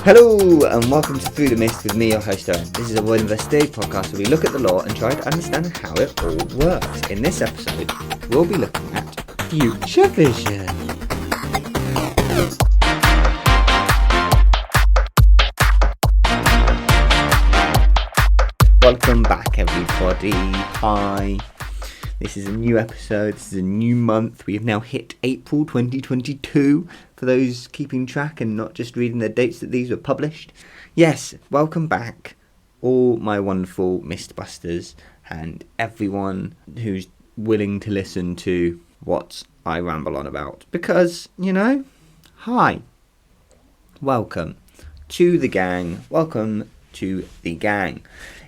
Hello and welcome to Through the Mist with me, your host Owen. This is a Word Investigate podcast where we look at the law and try to understand how it all works. In this episode, we'll be looking at future vision. Welcome back everybody. Hi. This is a new episode, this is a new month. We have now hit April 2022 for those keeping track and not just reading the dates that these were published. Yes, welcome back all my wonderful Mistbusters and everyone who's willing to listen to what I ramble on about. Because, hi. Welcome to the gang. Welcome to the gang.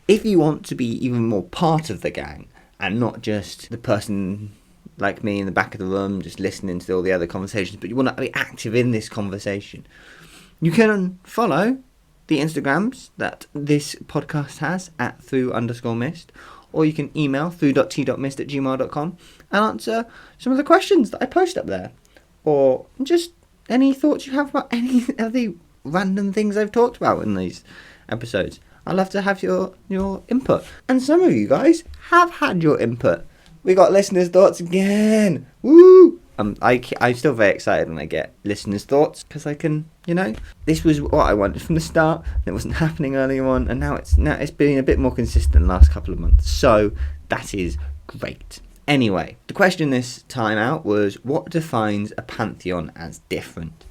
If you want to be even more part of the gang, and not just the person like me in the back of the room just listening to all the other conversations, but you want to be active in this conversation, you can follow the Instagrams that this podcast has at through_mist, or you can email through.t.mist@gmail.com and answer some of the questions that I post up there, or just any thoughts you have about any of the random things I've talked about in these episodes. I'd love to have your input. And some of you guys have had your input. We got listeners' thoughts again. Woo! I'm still very excited when I get listeners' thoughts, because I can, this was what I wanted from the start. And it wasn't happening earlier on, and now it's been a bit more consistent the last couple of months. So that is great. Anyway, the question this time out was, what defines a pantheon as different?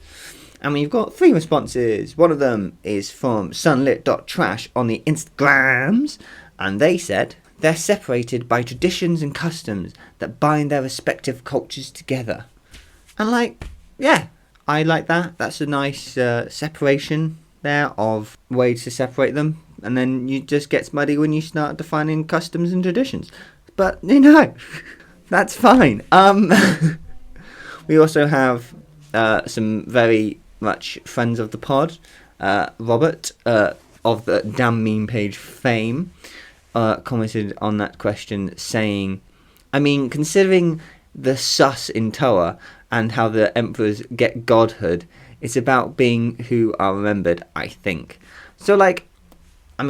And we've got 3 responses. One of them is from sunlit.trash on the Instagrams. And they said, they're separated by traditions and customs that bind their respective cultures together. And I like that. That's a nice separation there of ways to separate them. And then you just gets muddy when you start defining customs and traditions. But, that's fine. We also have some very much friends of the pod, Robert of the Damn Meme Page fame, commented on that question saying, considering the sus in Toa and how the emperors get godhood, it's about being who are remembered, I think. So they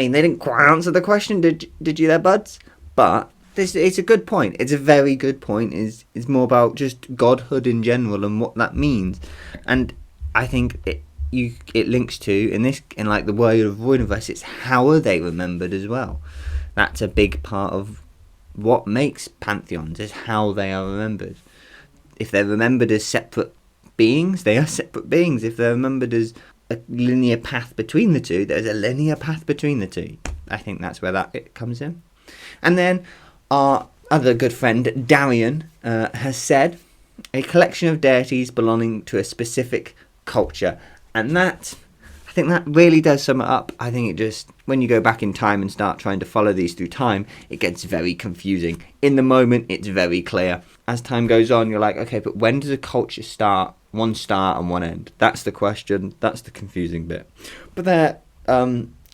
didn't quite answer the question, did you there, buds? But it's a good point. It's a very good point. It's more about just godhood in general and what that means. And I think it links to in the word of Voidverse, it's how are they remembered as well. That's a big part of what makes pantheons, is how they are remembered. If they're remembered as separate beings, they are separate beings. If they're remembered as a linear path between the two, there's a linear path between the two. I think that's where that comes in. And then our other good friend Darian has said, a collection of deities belonging to a specific culture. And I think that really does sum it up. I think it just, when you go back in time and start trying to follow these through time, it gets very confusing. In the moment, it's very clear. As time goes on, you're like, okay, but when does a culture start? One start and one end. That's the question. That's the confusing bit. But there,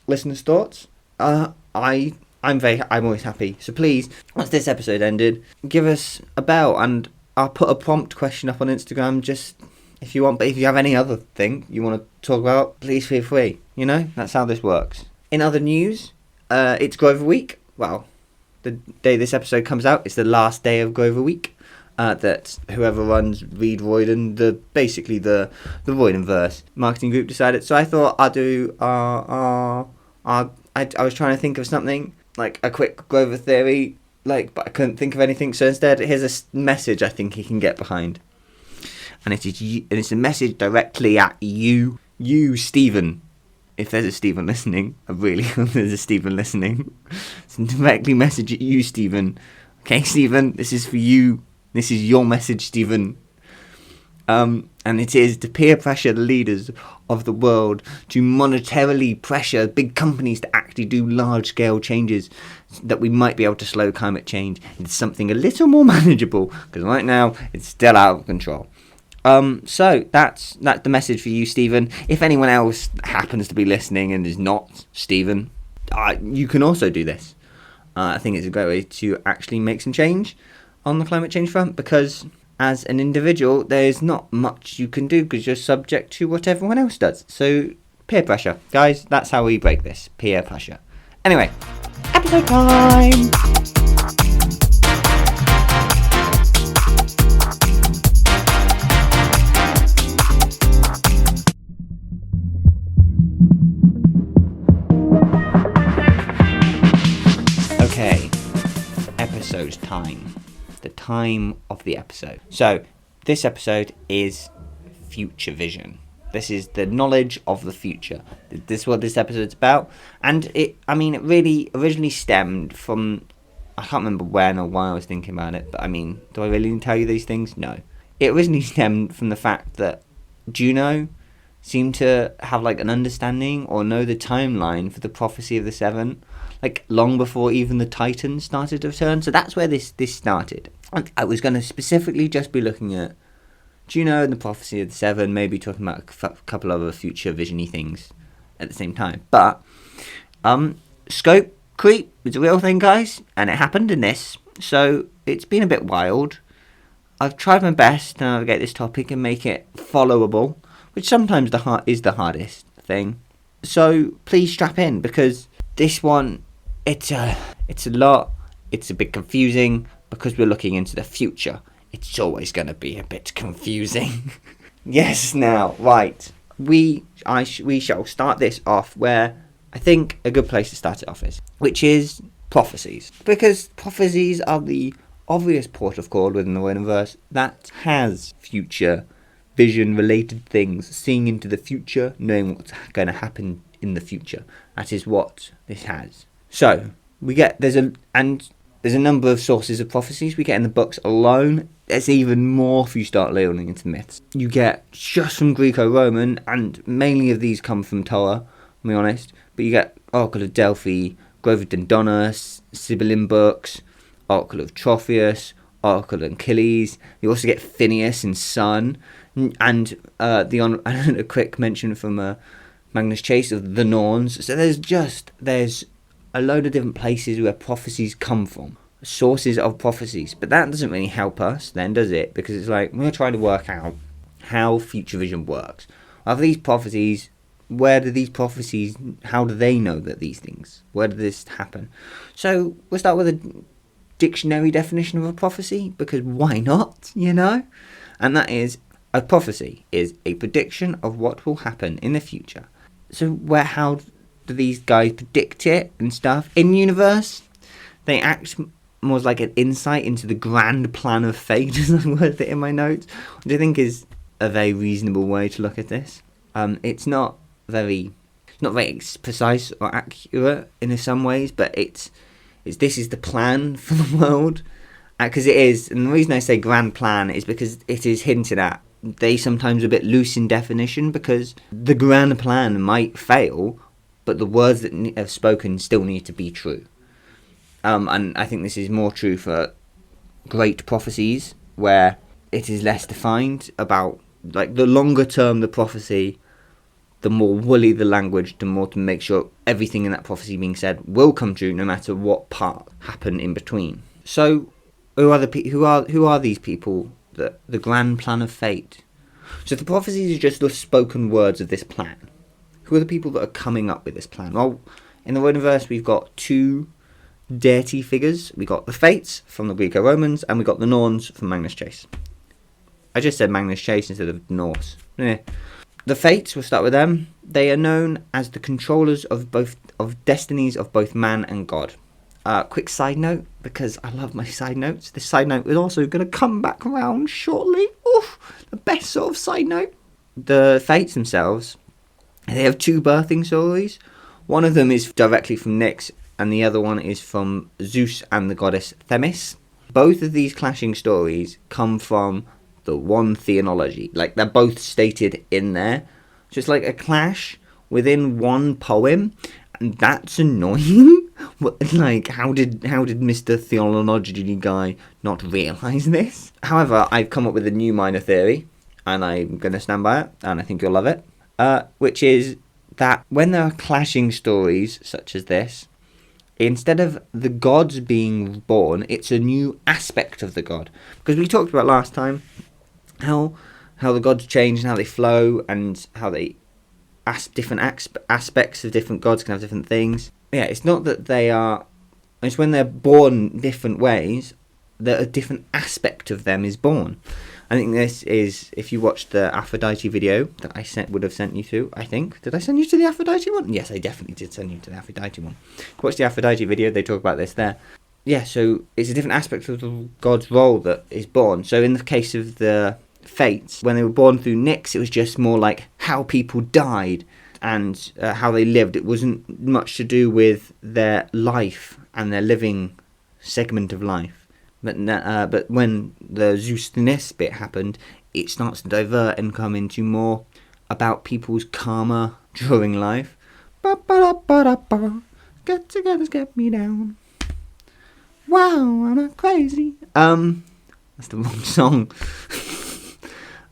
listeners' thoughts. I'm always happy. So please, once this episode ended, give us a bell, and I'll put a prompt question up on Instagram just if you want. But if you have any other thing you want to talk about, please feel free. That's how this works. In other news, it's Grover Week. Well, the day this episode comes out, it's the last day of Grover Week. That whoever runs Read Royden, basically the Roydenverse marketing group decided. So I thought I'd do I was trying to think of something like a quick Grover theory, but I couldn't think of anything. So instead, here's a message I think he can get behind. And it's a message directly at you, Stephen. If there's a Stephen listening, I really hope there's a Stephen listening. It's a directly message at you, Stephen. Okay, Stephen, this is for you. This is your message, Stephen. And it is to peer pressure the leaders of the world to monetarily pressure big companies to actually do large-scale changes that we might be able to slow climate change into something a little more manageable, because right now it's still out of control. So that's the message for you, Stephen. If anyone else happens to be listening and is not Stephen, you can also do this. I think it's a great way to actually make some change on the climate change front, because as an individual, there's not much you can do because you're subject to what everyone else does. So Peer pressure. Guys, that's how we break this. Peer pressure. Anyway, episode time! Okay, episode time. The time of the episode. So, this episode is future vision. This is the knowledge of the future. This is what this episode's about. And it really originally stemmed from, I can't remember when or why I was thinking about it, but do I really need to tell you these things? No. It originally stemmed from the fact that Juno seemed to have an understanding or know the timeline for the prophecy of the Seven, long before even the Titans started to return. So that's where this started. And I was going to specifically just be looking at Juno and the prophecy of the Seven, maybe talking about a couple other future visiony things at the same time. But scope creep is a real thing, guys, and it happened in this. So it's been a bit wild. I've tried my best to navigate this topic and make it followable, which sometimes is the hardest thing. So please strap in, because this one, it's a lot. It's a bit confusing because we're looking into the future. It's always going to be a bit confusing. Yes, now, right. We shall start this off where I think a good place to start it off is, which is prophecies. Because prophecies are the obvious port of call within the universe that has future vision-related things, seeing into the future, knowing what's going to happen in the future. That is what this has. So, there's a number of sources of prophecies we get in the books alone. There's even more if you start learning into myths. You get just from Greco-Roman, and mainly of these come from Torah, to be honest. But you get Oracle of Delphi, Grove of Dodona, Sibylline books, Oracle of Trophius, Oracle of Achilles. You also get Phineas and Sun, and a quick mention from Magnus Chase of the Norns. So there's a load of different places where prophecies come from. Sources of prophecies. But that doesn't really help us then, does it? Because it's we're trying to work out how future vision works. Of these prophecies, how do they know that these things? Where did this happen? So we'll start with a dictionary definition of a prophecy, because why not, And that is, a prophecy is a prediction of what will happen in the future. So how do these guys predict it and stuff? In universe, they act more like an insight into the grand plan of fate, as I worded it in my notes, which I think is a very reasonable way to look at this. It's not very precise or accurate in some ways, but this is the plan for the world, because it is. And the reason I say grand plan is because it is hinted at. They sometimes are a bit loose in definition, because the grand plan might fail, but the words that are spoken still need to be true. And I think this is more true for great prophecies, where it is less defined about, the longer term the prophecy, the more woolly the language, the more to make sure everything in that prophecy being said will come true, no matter what part happen in between. So, who are these people? The grand plan of fate. So the prophecies are just the spoken words of this plan. Who are the people that are coming up with this plan? Well, in the universe, we've got two deity figures. We got the Fates from the Greco-Romans, and we got the Norns from Magnus Chase. I just said Magnus Chase instead of Norse. The Fates, we'll start with them. They are known as the controllers of destinies of both man and God. Quick side note, because I love my side notes. This side note is also going to come back around shortly. Oof, the best sort of side note. The Fates themselves, they have two birthing stories. One of them is directly from Nyx, and the other one is from Zeus and the goddess Themis. Both of these clashing stories come from the one theology. They're both stated in there. So it's like a clash within one poem, and that's annoying. How did Mr. Theology guy not realise this? However, I've come up with a new minor theory, and I'm going to stand by it, and I think you'll love it, which is that when there are clashing stories such as this, instead of the gods being born, it's a new aspect of the god. Because we talked about last time how the gods change and how they flow and how they different aspects of different gods can have different things. Yeah, it's not that they are. It's when they're born different ways that a different aspect of them is born. I think this is, if you watched the Aphrodite video that I would have sent you to, I think. Did I send you to the Aphrodite one? Yes, I definitely did send you to the Aphrodite one. Watch the Aphrodite video, they talk about this there. Yeah, so it's a different aspect of the god's role that is born. So in the case of the Fates, when they were born through Nyx, it was just more like how people died and how they lived. It wasn't much to do with their life and their living segment of life. But when the Zeus Nyx bit happened, it starts to divert and come into more about people's karma during life. Get together, get me down. Wow, I'm not crazy. That's the wrong song.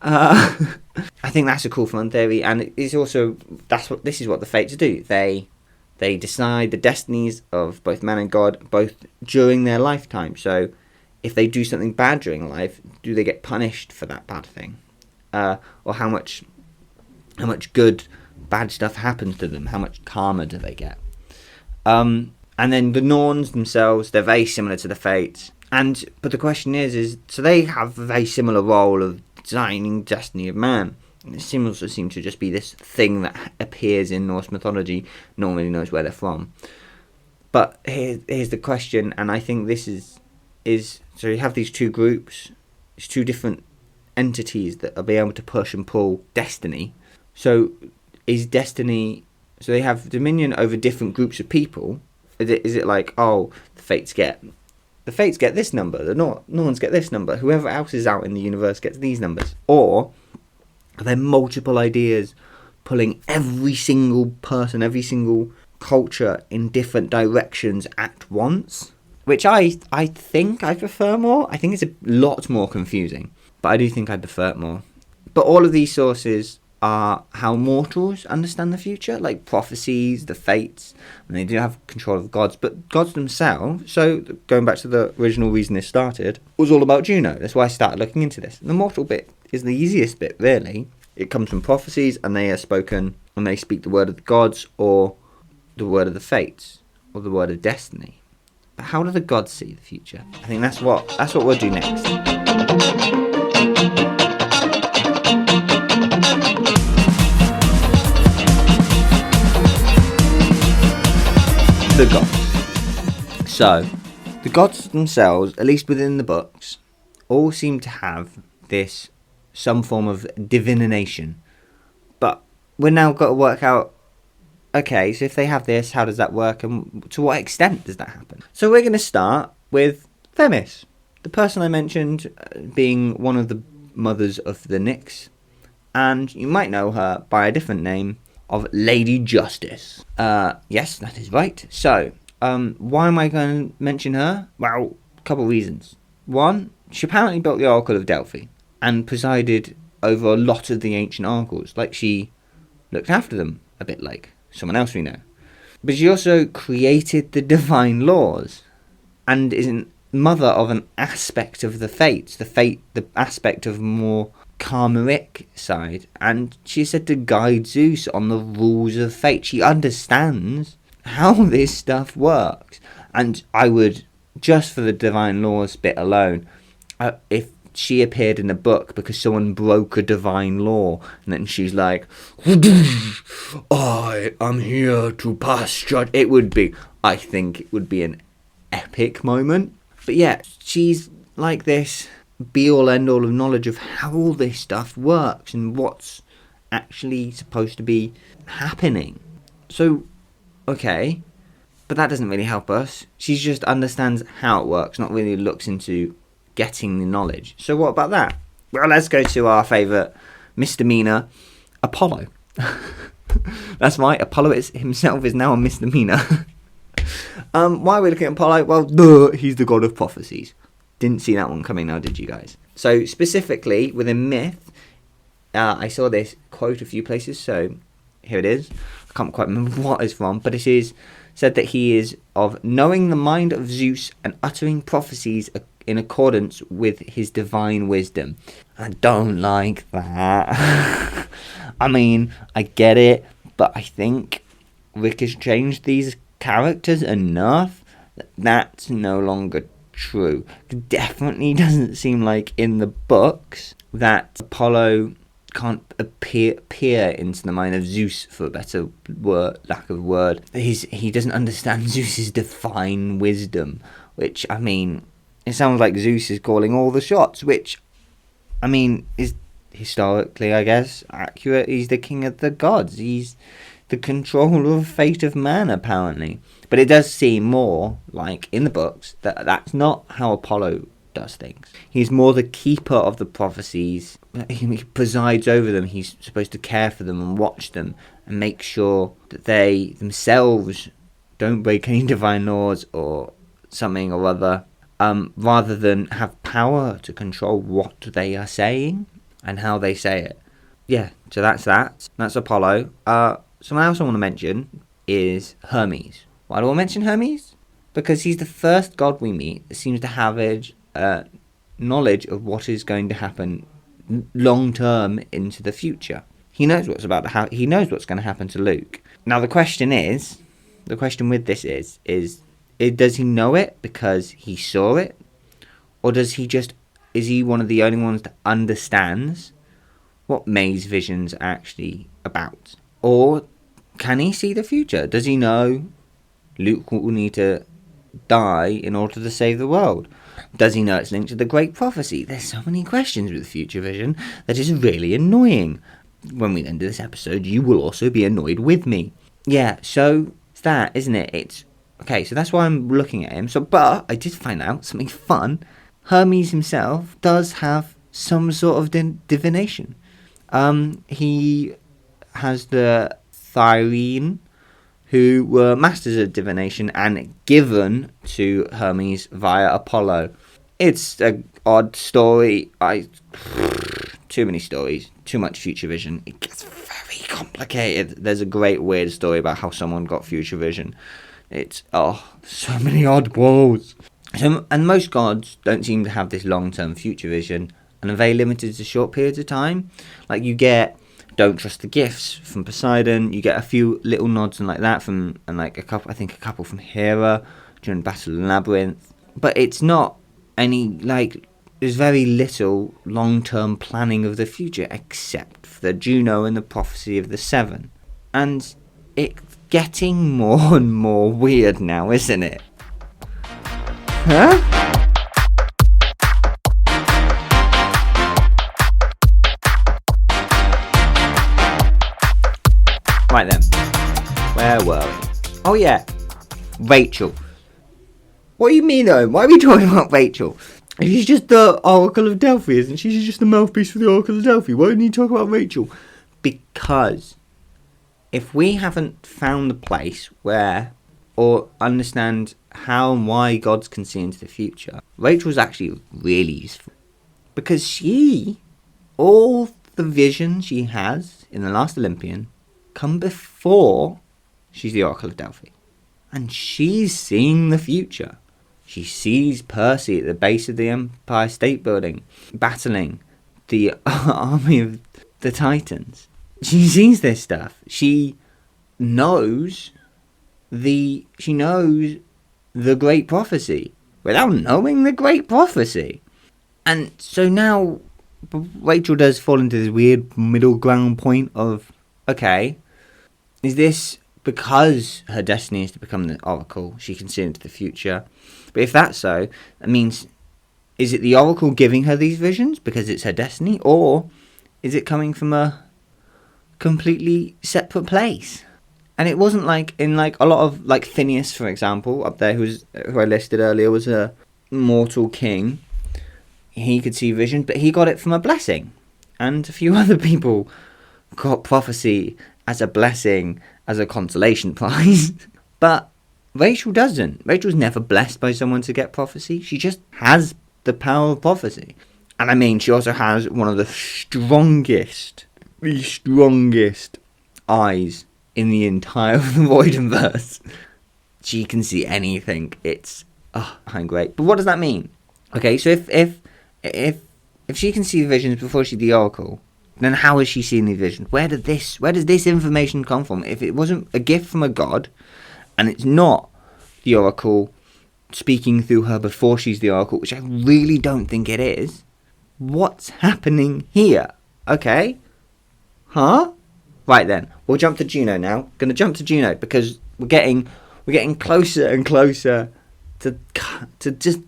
I think that's a cool fun theory, and it's also this is what the Fates do. They decide the destinies of both man and god, both during their lifetime. So if they do something bad during life, do they get punished for that bad thing? Or how much good, bad stuff happens to them? How much karma do they get? And then the Norns themselves, they're very similar to the Fates. But the question is so they have a very similar role of designing destiny of man. And it also seems to just be this thing that appears in Norse mythology. No one really knows where they're from. But here's the question, and I think this is so you have these two groups, these two different entities that are being able to push and pull destiny. So is destiny, so they have dominion over different groups of people. Is it like, oh, the Fates get this number, the Norns get this number, whoever else is out in the universe gets these numbers? Or are there multiple ideas pulling every single person, every single culture in different directions at once? Which I think I prefer more. I think it's a lot more confusing, but I do think I prefer it more. But all of these sources are how mortals understand the future, like prophecies, the Fates, and they do have control of gods, but gods themselves, so going back to the original reason this started, was all about Juno. That's why I started looking into this. The mortal bit is the easiest bit, really. It comes from prophecies, and they are spoken, and they speak the word of the gods, or the word of the Fates, or the word of destiny. But how do the gods see the future? I think that's what we'll do next. The gods. So, the gods themselves, at least within the books, all seem to have some form of divination. But we've now got to work out, okay, so if they have this, how does that work, and to what extent does that happen? So we're going to start with Themis, the person I mentioned being one of the mothers of the Nyx, and you might know her by a different name of Lady Justice. Yes, that is right. So, why am I going to mention her? Well, a couple of reasons. One, she apparently built the Oracle of Delphi and presided over a lot of the ancient oracles. Like, she looked after them a bit like someone else we know. But she also created the divine laws and is a mother of an aspect of the Fates, the aspect of more karmic side, and she's said to guide Zeus on the rules of fate. She understands how this stuff works, and I would, just for the divine laws bit alone, if she appeared in a book because someone broke a divine law, and then she's like, I am here to pass judgment, I think it would be an epic moment. But yeah, she's like this be-all end-all of knowledge of how all this stuff works and what's actually supposed to be happening. So, okay, but that doesn't really help us. She just understands how it works, not really looks into getting the knowledge. So what about that? Well, let's go to our favourite misdemeanor, Apollo. That's right, Apollo himself is now a misdemeanor. Why are we looking at Apollo? Well, he's the god of prophecies. Didn't see that one coming now, did you guys? So specifically within myth, I saw this quote a few places, so here it is. I can't quite remember what it's from, but it is said that he is of knowing the mind of Zeus and uttering prophecies in accordance with his divine wisdom. I don't like that. I mean, I get it, but I think Rick has changed these characters enough that that's no longer true. It definitely doesn't seem like in the books that Apollo can't peer into the mind of Zeus, for a better lack of a word. He doesn't understand Zeus's divine wisdom, which, I mean, it sounds like Zeus is calling all the shots, which, I mean, is historically, I guess, accurate. He's the king of the gods. He's the controller of fate of man, apparently. But it does seem more like, in the books, that that's not how Apollo does things. He's more the keeper of the prophecies. He presides over them. He's supposed to care for them and watch them and make sure that they themselves don't break any divine laws or something or other, rather than have power to control what they are saying and how they say it. Yeah, so that's that. That's Apollo. Someone else I want to mention is Hermes. Why do I mention Hermes? Because he's the first god we meet that seems to have knowledge of what is going to happen long term into the future. He knows what's about to happen. He knows what's going to happen to Luke. Now the question with this is does he know it because he saw it, or is he one of the only ones that understands what May's visions are actually about? Or can he see the future? Does he know Luke will need to die in order to save the world? Does he know it's linked to the Great Prophecy? There's so many questions with future vision that is really annoying. When we end this episode, you will also be annoyed with me. Yeah, so it's that, isn't it? It's okay, so that's why I'm looking at him. But I did find out something fun. Hermes himself does have some sort of divination. He has the Thyrene, who were masters of divination and given to Hermes via Apollo. It's an odd story. Too many stories, too much future vision. It gets very complicated. There's a great weird story about how someone got future vision. It's, so many oddballs. And most gods don't seem to have this long-term future vision and are very limited to short periods of time. Like you get Don't Trust the Gifts from Poseidon. You get a few little nods and like that a couple from Hera during Battle of the Labyrinth. But it's not any, there's very little long-term planning of the future except for the Juno and the Prophecy of the Seven. And it's getting more and more weird now, isn't it? Huh? Right then, where were we? Oh yeah, Rachel. What do you mean though? Why are we talking about Rachel? She's just the Oracle of Delphi, isn't she? She's just the mouthpiece for the Oracle of Delphi. Why didn't you talk about Rachel? Because if we haven't found the place where, or understand how and why gods can see into the future, Rachel's actually really useful. Because all the vision she has in The Last Olympian come before she's the Oracle of Delphi. And she's seeing the future. She sees Percy at the base of the Empire State Building, battling the army of the Titans. She sees this stuff. She knows the Great Prophecy without knowing the Great Prophecy. And so now Rachel does fall into this weird middle ground point of, okay, is this because her destiny is to become the Oracle, she can see into the future? But if that's so, that means, is it the Oracle giving her these visions because it's her destiny? Or is it coming from a completely separate place? And it wasn't like in a lot of Phineas, for example, up there, who I listed earlier, was a mortal king. He could see vision, but he got it from a blessing. And a few other people got prophecy as a blessing, as a consolation prize. But Rachel doesn't. Rachel's never blessed by someone to get prophecy. She just has the power of prophecy. And I mean, she also has one of the strongest eyes in the entire Voidenverse. She can see anything. It's great. But what does that mean? Okay, so if she can see visions before she's the Oracle, then how has she seen these visions? Where does this information come from? If it wasn't a gift from a god, and it's not the oracle speaking through her before she's the oracle, which I really don't think it is, what's happening here? Okay? Huh? Right then, we'll jump to Juno now. Gonna jump to Juno because we're getting closer and closer to just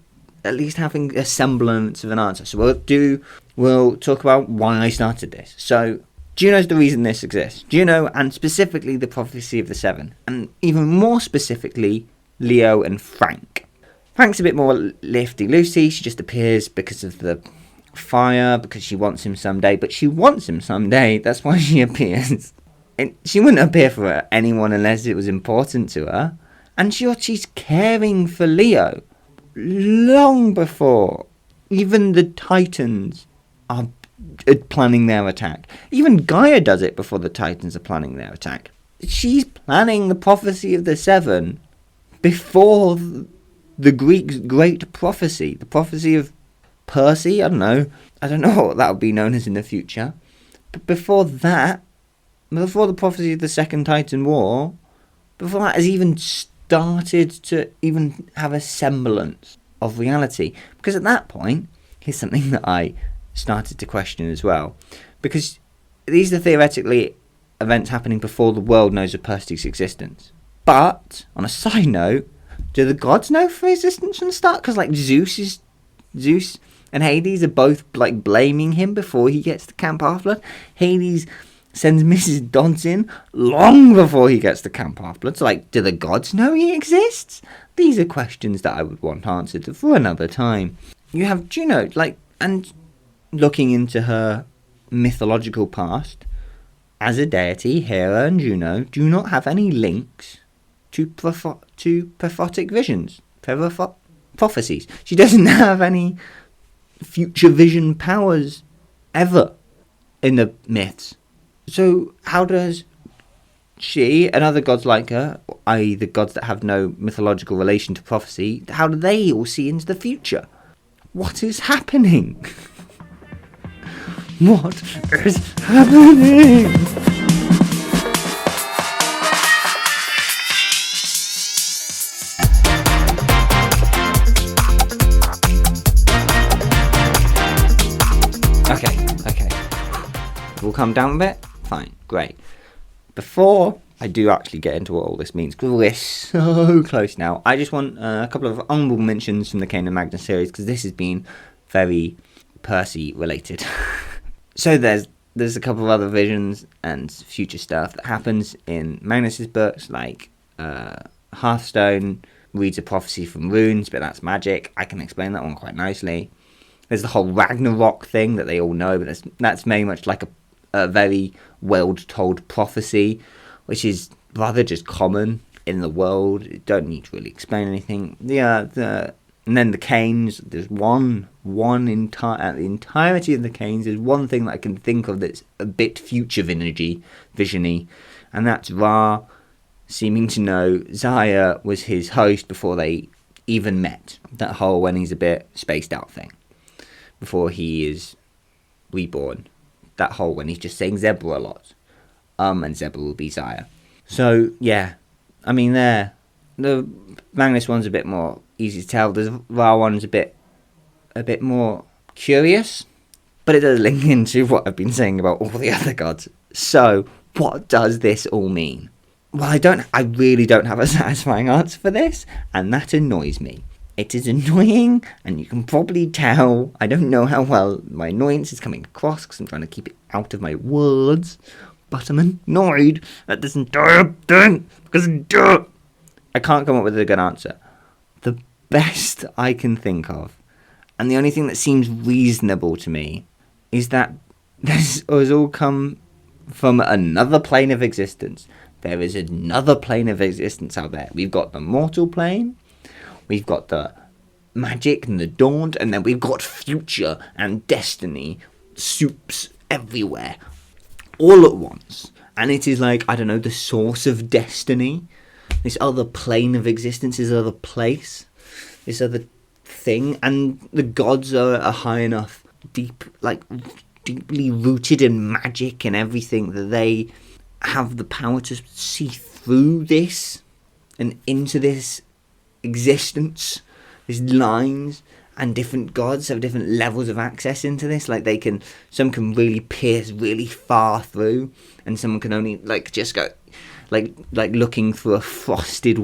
at least having a semblance of an answer. So we'll talk about why I started this. So Juno's the reason this exists. Juno, and specifically the prophecy of the seven, and even more specifically Leo and Frank. Frank's a bit more lifty-loosey. She just appears because of the fire, because she wants him someday. But she wants him someday. That's why she appears. And she wouldn't appear for anyone unless it was important to her. And she's caring for Leo long before even the Titans are planning their attack. Even Gaia does it before the Titans are planning their attack. She's planning the prophecy of the seven before the Greeks' great prophecy. The prophecy of Percy, I don't know what that would be known as in the future. But before that, before the prophecy of the Second Titan War, before that has even started to even have a semblance of reality. Because at that point, here's something that I started to question as well. Because these are theoretically events happening before the world knows of Percy's existence. But, on a side note, do the gods know for existence from the start? Because, like, Zeus and Hades are both, like, blaming him before he gets to Camp Half-Blood. Hades sends Mrs. Dodds in long before he gets to Camp Half-Blood. So, like, do the gods know he exists? These are questions that I would want answered for another time. You have Juno, like, and looking into her mythological past, as a deity, Hera and Juno do not have any links to prophetic visions, prophecies. She doesn't have any future vision powers ever in the myths. So how does she and other gods like her, i.e. the gods that have no mythological relation to prophecy, how do they all see into the future? What is happening? What is happening? Okay. We'll come down a bit? Fine, great. Before I do actually get into what all this means, because we're so close now, I just want a couple of honourable mentions from the Cain and Magnus series, because this has been very Percy related. So there's a couple of other visions and future stuff that happens in Magnus's books, like Hearthstone reads a prophecy from runes, but that's magic. I can explain that one quite nicely. There's the whole Ragnarok thing that they all know, but that's very much like a very well-told prophecy, which is rather just common in the world. You don't need to really explain anything. And then the Canes, there's the entirety of the Canes, there's one thing that I can think of that's a bit future visiony, and that's Ra seeming to know Zaya was his host before they even met. That whole when he's a bit spaced out thing, before he is reborn. That whole when he's just saying Zebra a lot. And Zebra will be Zaya. So, yeah. I mean, the Magnus one's a bit more easy to tell. The Ra one's a bit more curious. But it does link into what I've been saying about all the other gods. So, what does this all mean? Well, I really don't have a satisfying answer for this. And that annoys me. It is annoying, and you can probably tell. I don't know how well my annoyance is coming across, because I'm trying to keep it out of my words. But I'm annoyed at this entire thing, because I can't come up with a good answer. The best I can think of, and the only thing that seems reasonable to me, is that this has all come from another plane of existence. There is another plane of existence out there. We've got the mortal plane, we've got the magic and the dawn, and then we've got future and destiny soups everywhere, all at once. And it is like, I don't know, the source of destiny, this other plane of existence, this other place, this other thing, and the gods are high enough, deep, like deeply rooted in magic and everything, that they have the power to see through this and into this existence, these lines, and different gods have different levels of access into this. Like some can really pierce really far through, and someone can only just go like looking through a frosted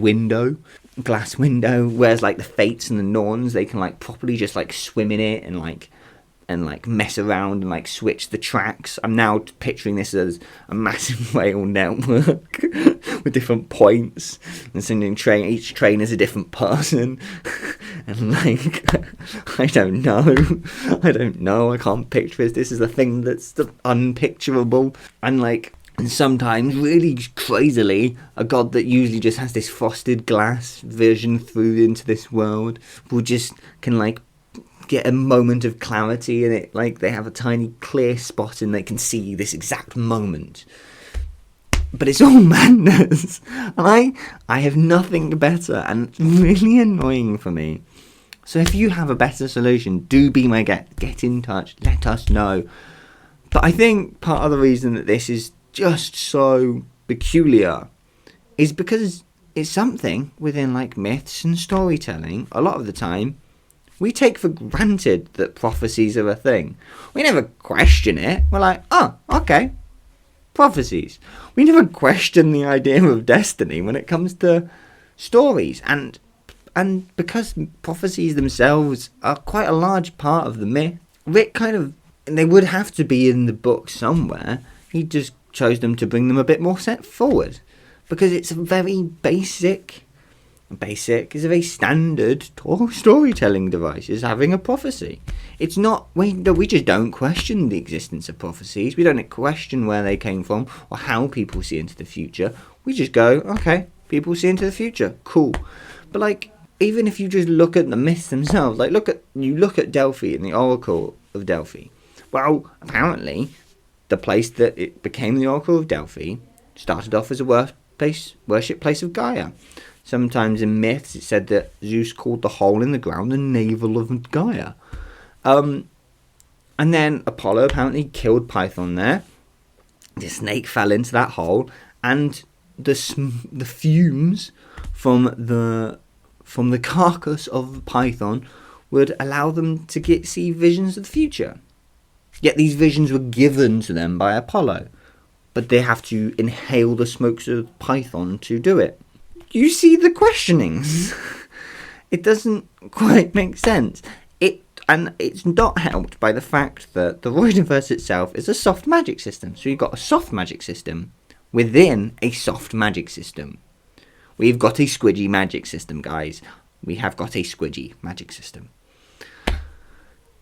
glass window, whereas the Fates and the Norns, they can properly just swim in it and mess around and switch the tracks. I'm now picturing this as a massive rail network with different points, and sending each train is a different person. And I don't know, I can't picture this. This is a thing that's unpicturable. And sometimes, really crazily, a god that usually just has this frosted glass vision through into this world will just can get a moment of clarity in it. They have a tiny clear spot and they can see this exact moment. But it's all madness. And I have nothing better, and it's really annoying for me. So if you have a better solution, do be my guest. Get in touch. Let us know. But I think part of the reason that this is just so peculiar is because it's something within myths and storytelling. A lot of the time, we take for granted that prophecies are a thing. We never question it. We're like, oh, okay, prophecies. We never question the idea of destiny when it comes to stories. And because prophecies themselves are quite a large part of the myth, they would have to be in the book somewhere. He just chose them to bring them a bit more set forward, because it's a very basic is a very standard storytelling device, is having a prophecy. It's not, we just don't question the existence of prophecies. We don't question where they came from or how people see into the future. We just go, okay, people see into the future, cool. But even if you just look at the myths themselves, look at Delphi and the Oracle of Delphi. Well, apparently, the place that it became the Oracle of Delphi started off as a worship place of Gaia. Sometimes in myths it said that Zeus called the hole in the ground the navel of Gaia. And then Apollo apparently killed Python there. The snake fell into that hole, and the fumes from the carcass of Python would allow them to see visions of the future. Yet these visions were given to them by Apollo, but they have to inhale the smokes of Python to do it. You see the questionings. It doesn't quite make sense. And it's not helped by the fact that the Roidiverse itself is a soft magic system. So you've got a soft magic system within a soft magic system. We've got a squidgy magic system, guys. We have got a squidgy magic system.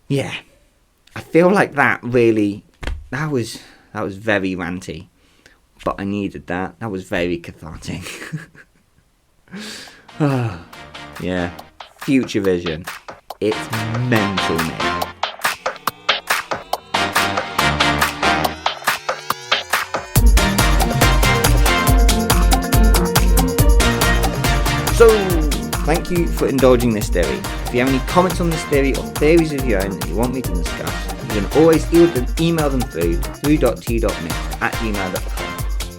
Yeah. I feel like that was very ranty. But I needed that. That was very cathartic. Yeah. Future vision. It's mental, mate. So, thank you for indulging this theory. If you have any comments on this theory or theories of your own that you want me to discuss, you can always email them through through.t.myth@gmail.com.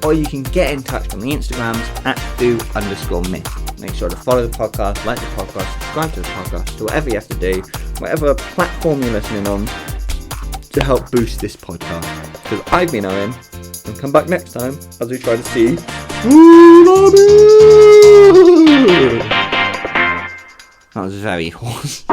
Or you can get in touch on the Instagrams @through_myth. Make sure to follow the podcast, like the podcast, subscribe to the podcast, do whatever you have to do, whatever platform you're listening on, to help boost this podcast. Because I've been Owen, and come back next time as we try to see that was very hoarse.